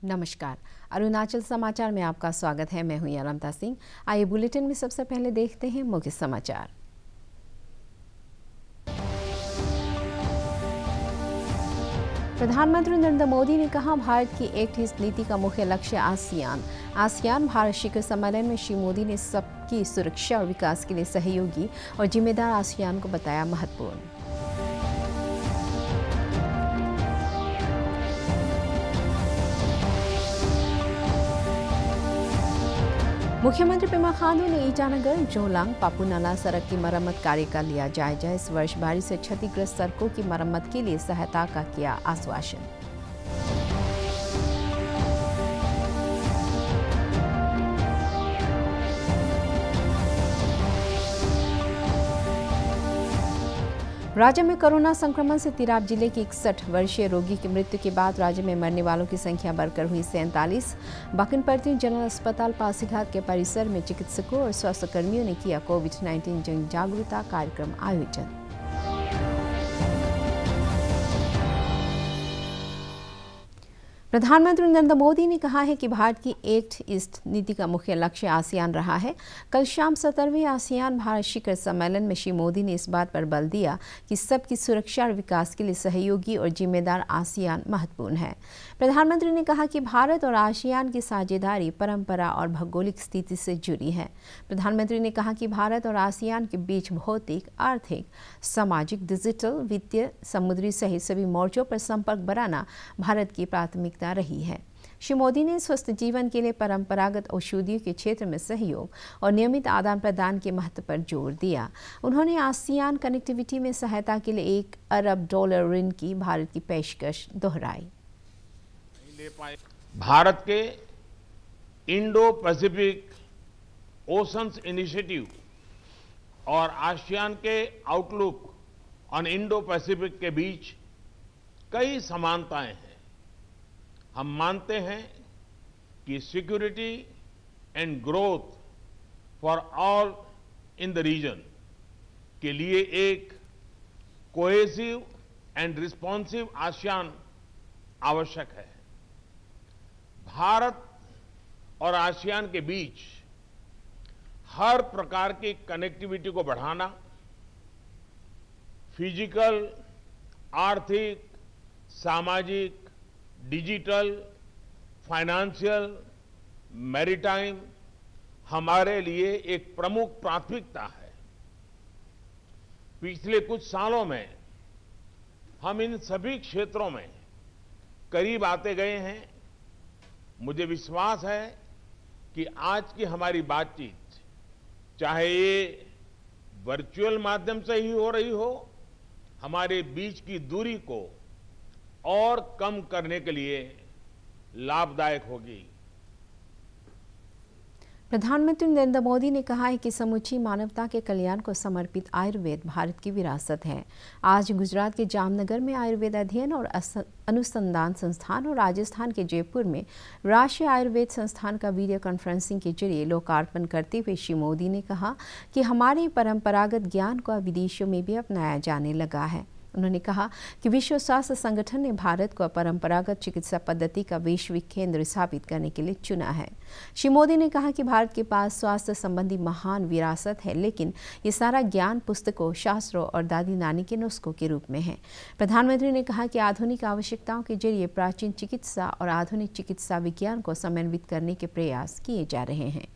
नमस्कार। अरुणाचल समाचार में आपका स्वागत है। मैं हूं यालमता सिंह। आइए बुलेटिन में सबसे पहले देखते हैं मुख्य समाचार। प्रधानमंत्री नरेंद्र मोदी ने कहा, भारत की एक्ट ईस्ट नीति का मुख्य लक्ष्य आसियान भारत शिखर सम्मेलन में श्री मोदी ने सबकी सुरक्षा और विकास के लिए सहयोगी और जिम्मेदार आसियान को बताया महत्वपूर्ण। मुख्यमंत्री पेमा खांडू ने ईटानगर जोलांग पापुनाला सड़क की मरम्मत कार्य का लिया जायजा। इस वर्ष बारिश से क्षतिग्रस्त सड़कों की मरम्मत के लिए सहायता का किया आश्वासन। राज्य में कोरोना संक्रमण से तिराप जिले के 61 वर्षीय रोगी की मृत्यु के बाद राज्य में मरने वालों की संख्या बढ़कर हुई 47। बाकिनपट्टी जनरल अस्पताल पासीघाट के परिसर में चिकित्सकों और स्वास्थ्य कर्मियों ने किया कोविड-19 जन जागरूकता कार्यक्रम आयोजन। प्रधानमंत्री नरेंद्र मोदी ने कहा है कि भारत की एक्ट ईस्ट नीति का मुख्य लक्ष्य आसियान रहा है। कल शाम 17वें आसियान भारत शिखर सम्मेलन में श्री मोदी ने इस बात पर बल दिया कि सबकी सुरक्षा और विकास के लिए सहयोगी और जिम्मेदार आसियान महत्वपूर्ण है। प्रधानमंत्री ने कहा कि भारत और आसियान की साझेदारी परंपरा और भौगोलिक स्थिति से जुड़ी है। प्रधानमंत्री ने कहा कि भारत और आसियान के बीच भौतिक, आर्थिक, सामाजिक, डिजिटल, वित्तीय, समुद्री सहित सभी मोर्चों पर संपर्क बढ़ाना भारत की प्राथमिकता रही है। श्री मोदी ने स्वस्थ जीवन के लिए परंपरागत औषधियों के क्षेत्र में सहयोग और नियमित आदान प्रदान के महत्व पर जोर दिया। उन्होंने आसियान कनेक्टिविटी में सहायता के लिए $1 अरब ऋण की भारत की पेशकश दोहराई। भारत के इंडो पैसिफिक ओशंस इनिशिएटिव और आसियान के आउटलुक ऑन इंडो पैसिफिक के बीच कई समानताएं हैं। हम मानते हैं कि security and growth for all in the region के लिए एक कोहेसिव एंड रिस्पॉन्सिव आसियान आवश्यक है। भारत और आसियान के बीच हर प्रकार की कनेक्टिविटी को बढ़ाना, फिजिकल, आर्थिक, सामाजिक, डिजिटल, फाइनेंशियल, मैरीटाइम हमारे लिए एक प्रमुख प्राथमिकता है। पिछले कुछ सालों में हम इन सभी क्षेत्रों में करीब आते गए हैं। मुझे विश्वास है कि आज की हमारी बातचीत, चाहे ये वर्चुअल माध्यम से ही हो रही हो, हमारे बीच की दूरी को और कम करने के लिए लाभदायक होगी। प्रधानमंत्री नरेंद्र मोदी ने कहा है कि समूची मानवता के कल्याण को समर्पित आयुर्वेद भारत की विरासत है। आज गुजरात के जामनगर में आयुर्वेद अध्ययन और अनुसंधान संस्थान और राजस्थान के जयपुर में राष्ट्रीय आयुर्वेद संस्थान का वीडियो कॉन्फ्रेंसिंग के जरिए लोकार्पण करते हुए श्री मोदी ने कहा कि हमारे परंपरागत ज्ञान को विदेशों में भी अपनाया जाने लगा है। उन्होंने कहा कि विश्व स्वास्थ्य संगठन ने भारत को परंपरागत चिकित्सा पद्धति का वैश्विक केंद्र स्थापित करने के लिए चुना है। श्री मोदी ने कहा कि भारत के पास स्वास्थ्य संबंधी महान विरासत है, लेकिन ये सारा ज्ञान पुस्तकों, शास्त्रों और दादी नानी के नुस्खों के रूप में है। प्रधानमंत्री ने कहा कि आधुनिक आवश्यकताओं के जरिए प्राचीन चिकित्सा और आधुनिक चिकित्सा विज्ञान को समन्वित करने के प्रयास किए जा रहे हैं।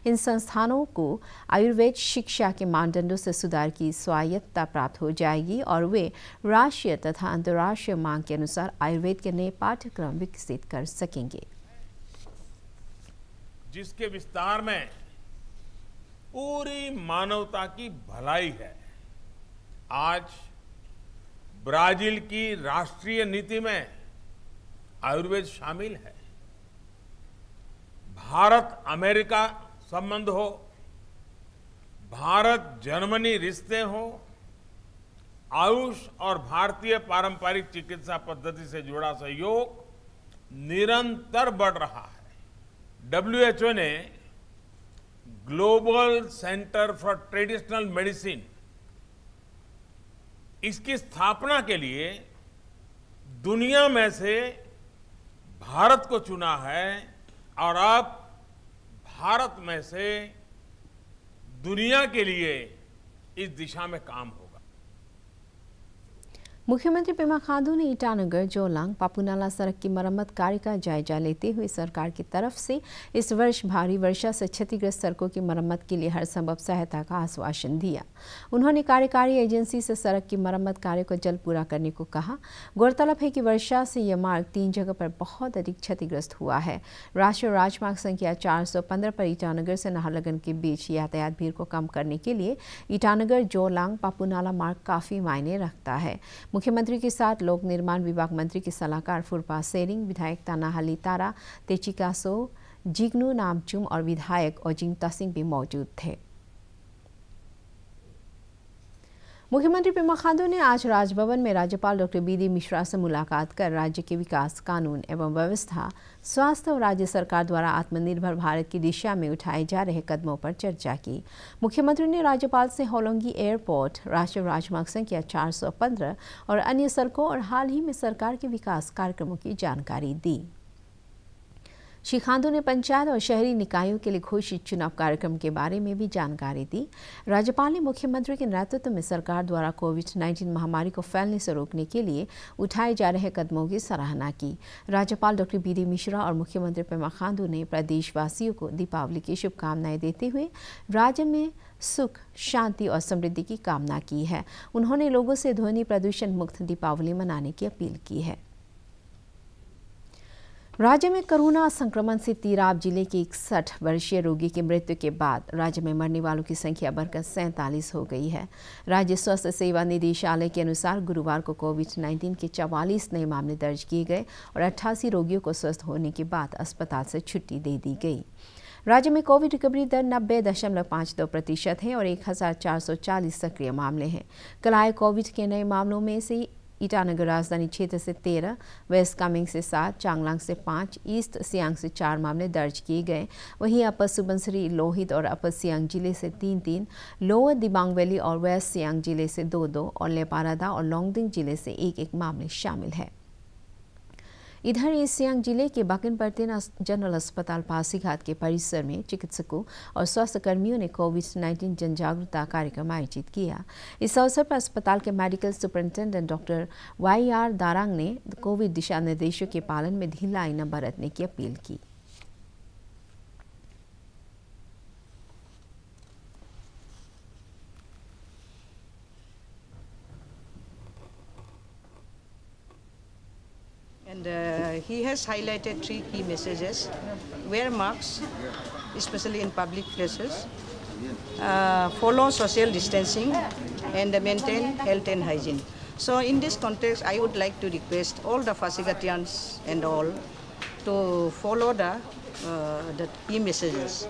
इन संस्थानों को आयुर्वेद शिक्षा के मानदंडों से सुधार की स्वायत्तता प्राप्त हो जाएगी और वे राष्ट्रीय तथा अंतर्राष्ट्रीय मांग के अनुसार आयुर्वेद के नए पाठ्यक्रम विकसित कर सकेंगे। जिसके विस्तार में पूरी मानवता की भलाई है। आज ब्राजील की राष्ट्रीय नीति में आयुर्वेद शामिल है। भारत अमेरिका संबंध हो, भारत जर्मनी रिश्ते हो, आयुष और भारतीय पारंपरिक चिकित्सा पद्धति से जुड़ा सहयोग निरंतर बढ़ रहा है। WHO ने global centre for traditional medicine इसकी स्थापना के लिए दुनिया में से भारत को चुना है और अब भारत में से दुनिया के लिए इस दिशा में काम होगा। मुख्यमंत्री पेमा खांडू ने ईटानगर जोलांग पापुनाला सड़क की मरम्मत कार्य का जायजा लेते हुए सरकार की तरफ से इस वर्ष भारी वर्षा से क्षतिग्रस्त सड़कों की मरम्मत के लिए हर संभव सहायता का आश्वासन दिया। उन्होंने कार्यकारी एजेंसी से सड़क की मरम्मत कार्य को जल्द पूरा करने को कहा। गौरतलब है कि वर्षा से यह मार्ग 3 जगह पर बहुत अधिक क्षतिग्रस्त हुआ है। राष्ट्रीय राजमार्ग संख्या 415 पर ईटानगर से नाहरलगुन के बीच यातायात भीड़ को कम करने के लिए ईटानगर जोलांग पापुनाला मार्ग काफी मायने रखता है। मुख्यमंत्री के साथ लोक निर्माण विभाग मंत्री के सलाहकार फुरपा सेरिंग, विधायक तानाहाली तारा तेचिकासो जिग्नू नामचुम और विधायक ओजिंग तसिंग भी मौजूद थे। मुख्यमंत्री पेमा खांडू ने आज राजभवन में राज्यपाल डॉक्टर बी.डी. मिश्रा से मुलाकात कर राज्य के विकास, कानून एवं व्यवस्था, स्वास्थ्य और राज्य सरकार द्वारा आत्मनिर्भर भारत की दिशा में उठाए जा रहे कदमों पर चर्चा की। मुख्यमंत्री ने राज्यपाल से होलोंगी एयरपोर्ट, राष्ट्रीय राजमार्ग संख्या 415 और अन्य सड़कों और हाल ही में सरकार के विकास कार्यक्रमों की जानकारी दी। श्री खांडू ने पंचायत और शहरी निकायों के लिए घोषित चुनाव कार्यक्रम के बारे में भी जानकारी दी। राज्यपाल ने मुख्यमंत्री के नेतृत्व में सरकार द्वारा कोविड-19 महामारी को फैलने से रोकने के लिए उठाए जा रहे कदमों की सराहना की। राज्यपाल डॉक्टर बी.डी. मिश्रा और मुख्यमंत्री पेमा खांडू ने प्रदेशवासियों को दीपावली की शुभकामनाएं देते हुए राज्य में सुख, शांति और समृद्धि की कामना की है। उन्होंने लोगों से ध्वनि प्रदूषण मुक्त दीपावली मनाने की अपील की है। राज्य में कोरोना संक्रमण से तिराप जिले के 61 वर्षीय रोगी की मृत्यु के बाद राज्य में मरने वालों की संख्या बढ़कर 47 हो गई है। राज्य स्वास्थ्य सेवा निदेशालय के अनुसार गुरुवार को कोविड-19 के 44 नए मामले दर्ज किए गए और 88 रोगियों को स्वस्थ होने के बाद अस्पताल से छुट्टी दे दी गई। राज्य में कोविड रिकवरी दर 90.52% है और 1440 सक्रिय मामले हैं। कल आए कोविड के नए मामलों में से ईटानगर राजधानी क्षेत्र से 13, वेस्ट कामेंग से 7, चांगलांग से 5, ईस्ट सियांग से 4 मामले दर्ज किए गए। वहीं अपर सुबनसिरी, लोहित और अपर सियांग जिले से 3-3, लोअर दिबांग वैली और वेस्ट सियांग जिले से 2-2 और लेपारादा और लोंगडिंग जिले से 1-1 मामले शामिल है। इधर ईस्ट सियांग जिले के बाकिनपर्तिन जनरल अस्पताल पासीघाट के परिसर में चिकित्सकों और स्वास्थ्य कर्मियों ने कोविड-19 जन जागरूकता कार्यक्रम आयोजित किया। इस अवसर पर अस्पताल के मेडिकल सुपरिंटेंडेंट डॉक्टर वाई.आर. दारांग ने कोविड दिशा निर्देशों के पालन में ढिलाई न बरतने की अपील की। And he has highlighted 3 key messages: wear masks, especially in public places, follow social distancing, and maintain health and hygiene. So in this context, I would like to request all the Pasigatians and all to follow the key messages.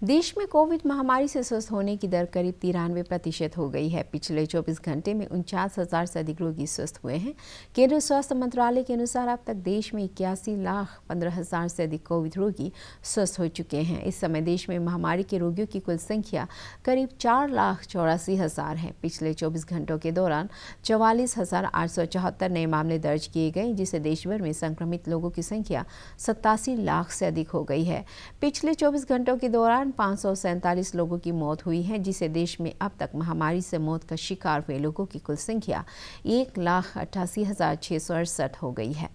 देश में Covid महामारी से स्वस्थ होने की दर करीब 93% हो गई है। पिछले 24 घंटे में 49,000 से अधिक रोगी स्वस्थ हुए हैं। केंद्रीय स्वास्थ्य मंत्रालय के अनुसार अब तक देश में 81,15,000 से अधिक कोविड रोगी स्वस्थ हो चुके हैं। इस समय देश में महामारी के रोगियों की कुल संख्या करीब 4,84,000 है। पिछले 24 घंटों के दौरान 44,874 नए मामले दर्ज किए गए, जिससे देश भर में संक्रमित लोगों की संख्या 87 लाख से अधिक हो गई है। पिछले 24 घंटों के दौरान 547 लोगों की मौत हुई है, जिससे देश में अब तक महामारी से मौत का शिकार हुए लोगों की कुल संख्या 1,88,668 हो गई है।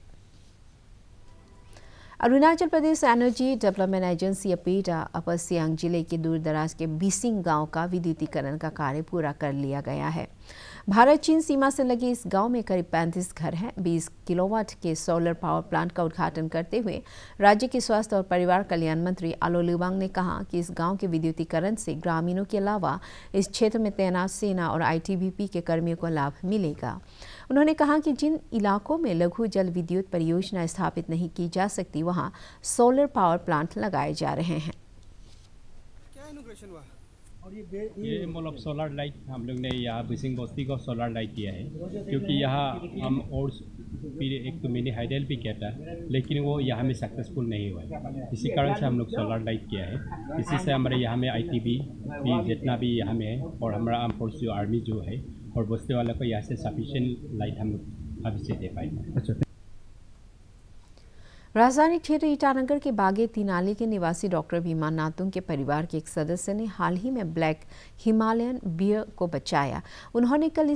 Arunachal Pradesh energy development agency अपीटा अपर सियांग जिले के दूर दराज के बिसिंग गांव का विद्युतीकरण का कार्य पूरा कर लिया गया है। भारत चीन सीमा से लगे इस गांव में करीब 35 घर हैं। 20 किलोवाट के सोलर पावर प्लांट का उद्घाटन करते हुए राज्य के स्वास्थ्य और परिवार कल्याण मंत्री आलो लिबांग ने कहा कि इस गांव के विद्युतीकरण से ग्रामीणों के अलावा इस क्षेत्र में तैनात सेना और आईटीबीपी के कर्मियों को लाभ मिलेगा। उन्होंने कहा कि जिन इलाकों में लघु जल विद्युत परियोजना स्थापित नहीं की जा सकती, वहां सोलर पावर प्लांट लगाए जा रहे हैं। क्या इनोवेशन हुआ? और ये मतलब सोलर लाइट हम लोग ने यहाँ बिसिंग बस्ती को सोलर लाइट किया है, क्योंकि यहाँ हम और फिर एक तो मिनी हाइडल भी किया था, लेकिन वो यहाँ में सक्सेसफुल नहीं हुआ। इसी कारण से हम लोग सोलर लाइट किया है। इसी से हमारे यहाँ में आईटीबी भी जितना भी यहाँ में है और हमारा आर्म फोर्स जो आर्मी जो है और बस्ती वालों को यहाँ से सफिशिएंट लाइट हम लोग अभी से दे पाएंगे। अच्छा। राजधानी क्षेत्र ईटानगर के बागेती नाले के निवासी डॉक्टर भीमा नातुंग के परिवार के एक सदस्य ने हाल ही में ब्लैक हिमालयन बियर को बचाया। उन्होंने कल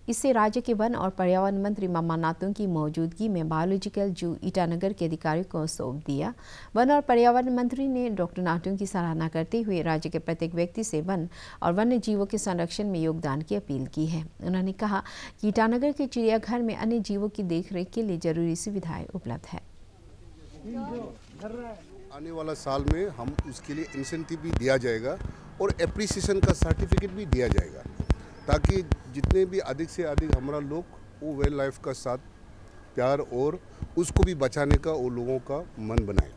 इसे राज्य के वन और पर्यावरण मंत्री मामा नातुंग की मौजूदगी में बायोलॉजिकल जू ईटानगर के अधिकारियों को सौंप दिया। वन और पर्यावरण मंत्री ने डॉक्टर नातुंग की सराहना करते हुए राज्य के प्रत्येक व्यक्ति से वन और वन्य जीवों के संरक्षण में योगदान की अपील की है। उन्होंने कहा कि ईटानगर के चिड़ियाघर में अन्य जीवों की देखरेख के लिए जरूरी सुविधाएं उपलब्ध है। आने वाला साल में हम उसके लिए इंसेंटिव भी दिया जाएगा और एप्रिसिएशन का सर्टिफिकेट भी दिया जाएगा, ताकि जितने भी अधिक से अधिक हमारा लोग वो वाइल्ड लाइफ का साथ प्यार और उसको भी बचाने का वो लोगों का मन बनाए।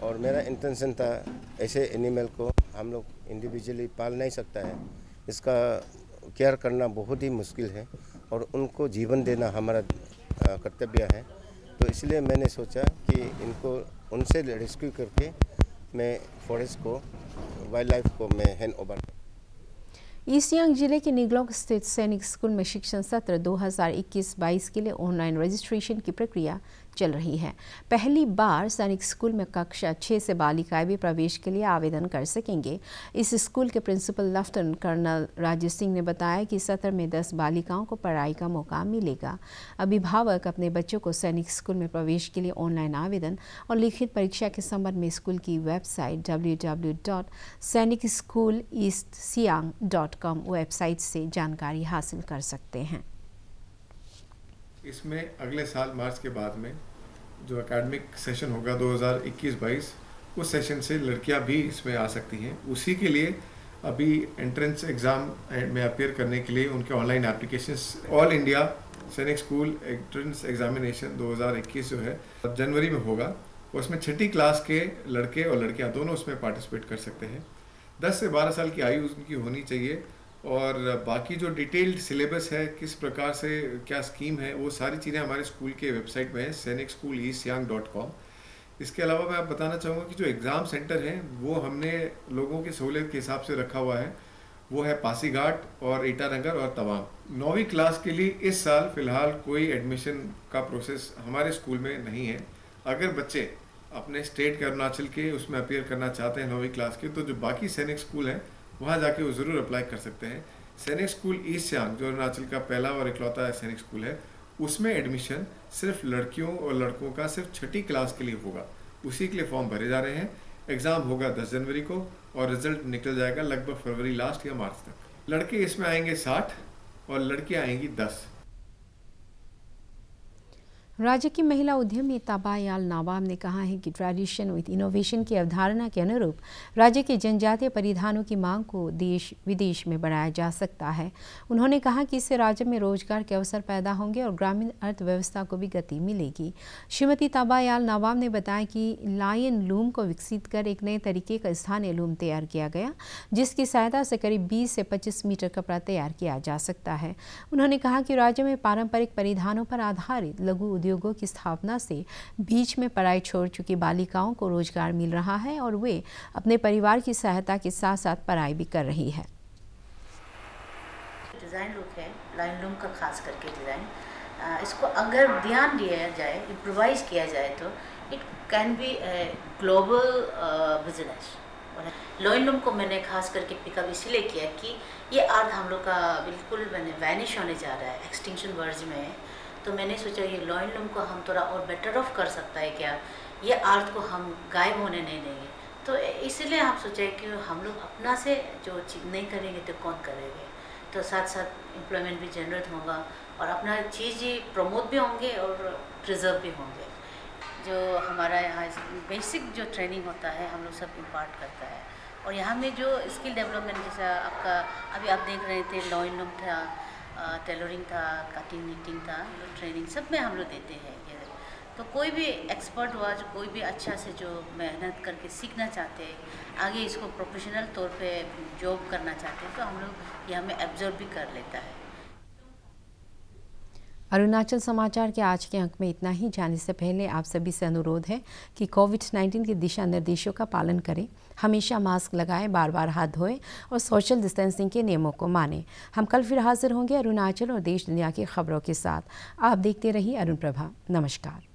और मेरा इंटेंशन था, ऐसे एनिमल को हम लोग इंडिविजुअली पाल नहीं सकता है, इसका केयर करना बहुत ही मुश्किल है और उनको जीवन देना हमारा कर्तव्य है। तो इसलिए मैंने सोचा कि इनको उनसे रेस्क्यू करके मैं फॉरेस्ट को, वाइल्ड लाइफ को मैं हैंड ओवर। ईस्ट सियांग जिले के निगलोक स्थित सैनिक स्कूल में शिक्षण सत्र 2021-22 के लिए ऑनलाइन रजिस्ट्रेशन की प्रक्रिया चल रही है। पहली बार सैनिक स्कूल में कक्षा 6 से बालिकाएं भी प्रवेश के लिए आवेदन कर सकेंगे। इस स्कूल के principal lieutenant colonel Rajesh Singh ने बताया कि सत्र में 10 बालिकाओं को पढ़ाई का मौका मिलेगा। अभिभावक अपने बच्चों को सैनिक स्कूल में प्रवेश के लिए ऑनलाइन आवेदन और लिखित परीक्षा के संबंध में स्कूल की वेबसाइट www.sainikschoolEastSiang.com वेबसाइट से जानकारी हासिल कर सकते हैं। इसमें अगले साल मार्च के बाद में जो एकेडमिक सेशन होगा 2021-22, उस सेशन से लड़कियां भी इसमें आ सकती हैं। उसी के लिए अभी एंट्रेंस एग्ज़ाम में अपीयर करने के लिए उनके ऑनलाइन एप्लीकेशंस ऑल इंडिया सैनिक स्कूल एंट्रेंस एग्जामिनेशन 2021 जो है जनवरी में होगा। उसमें 6ठी क्लास के लड़के और लड़कियां दोनों उसमें पार्टिसिपेट कर सकते हैं। 10 से 12 साल की आयु उनकी होनी चाहिए और बाकी जो डिटेल्ड सिलेबस है, किस प्रकार से क्या स्कीम है, वो सारी चीज़ें हमारे स्कूल के वेबसाइट में है sainikschoolEastSiang.com। इसके अलावा मैं आप बताना चाहूँगा कि जो एग्ज़ाम सेंटर हैं वो हमने लोगों की सहूलियत के हिसाब से रखा हुआ है। वो है पासीघाट और ईटानगर और तवांग। 9वीं क्लास के लिए इस साल फ़िलहाल कोई एडमिशन का प्रोसेस हमारे स्कूल में नहीं है। अगर बच्चे अपने स्टेट के अरुणाचल के उसमें अपीयर करना चाहते हैं 9वीं क्लास के, तो जो बाकी सैनिक स्कूल हैं वहाँ जाके वो ज़रूर अप्लाई कर सकते हैं। सैनिक स्कूल ईस्ट सियांग जो अरुणाचल का पहला और इकलौता सैनिक स्कूल है, उसमें एडमिशन सिर्फ लड़कियों और लड़कों का सिर्फ 6ठी क्लास के लिए होगा। उसी के लिए फॉर्म भरे जा रहे हैं। एग्ज़ाम होगा 10 जनवरी को और रिजल्ट निकल जाएगा लगभग फरवरी लास्ट या मार्च तक। लड़के इसमें आएंगे 60 और लड़कियाँ आएंगी 10। राज्य की महिला उद्यमी ताबायाल नावाम ने कहा है कि ट्रेडिशन विद इनोवेशन की अवधारणा के अनुरूप राज्य के जनजातीय परिधानों की मांग को देश विदेश में बढ़ाया जा सकता है। उन्होंने कहा कि इससे राज्य में रोजगार के अवसर पैदा होंगे और ग्रामीण अर्थव्यवस्था को भी गति मिलेगी। श्रीमती ताबायाल नावाम ने बताया कि लायन लूम को विकसित कर एक नए तरीके का स्थानीय लूम तैयार किया गया, जिसकी सहायता से करीब 20 से 25 मीटर कपड़ा तैयार किया जा सकता है। उन्होंने कहा कि राज्य में पारंपरिक परिधानों पर आधारित लघु उद्योगों की स्थापना से बीच में पढ़ाई छोड़ चुकी बालिकाओं को रोजगार मिल रहा है और वे अपने परिवार की सहायता के साथ साथ पढ़ाई भी कर रही है। डिज़ाइन लुक है लाइन लूम का, खास करके डिज़ाइन, इसको अगर ध्यान दिया जाए, इम्प्रोवाइज किया जाए तो it can be global business. Loin loom को मैंने खास करके पिकअप इसीलिए किया कि ये आर्ट हम लोग का बिल्कुल वैनिश होने जा रहा है, एक्सटिंक्शन वर्ज में है। तो मैंने सोचा ये लॉइन लूम को हम थोड़ा और बेटर ऑफ कर सकता है क्या, ये आर्ट को हम गायब होने नहीं देंगे। तो इसलिए आप सोचे कि हम लोग अपना से जो चीज़ नहीं करेंगे तो कौन करेंगे। तो साथ साथ एम्प्लॉयमेंट भी जनरेट होगा और अपना चीज़ प्रमोट भी होंगे और प्रिजर्व भी होंगे। जो हमारा यहाँ बेसिक जो ट्रेनिंग होता है हम लोग सब इम्पार्ट करता है। और यहाँ में जो स्किल डेवलपमेंट, जैसा आपका अभी आप देख रहे थे लॉइन लूम था, टेलरिंग था, कटिंग नीटिंग था, जो ट्रेनिंग सब में हम लोग देते हैं। तो कोई भी एक्सपर्ट हुआ, जो कोई भी अच्छा से जो मेहनत करके सीखना चाहते हैं, आगे इसको प्रोफेशनल तौर पे जॉब करना चाहते हैं, तो हम लोग ये हमें एब्जॉर्ब भी कर लेता है। अरुणाचल समाचार के आज के अंक में इतना ही। जाने से पहले आप सभी से अनुरोध है कि कोविड-19 के दिशा निर्देशों का पालन करें, हमेशा मास्क लगाएं, बार बार हाथ धोएं और सोशल डिस्टेंसिंग के नियमों को मानें। हम कल फिर हाजिर होंगे अरुणाचल और देश दुनिया की खबरों के साथ। आप देखते रहिए अरुण प्रभा। नमस्कार।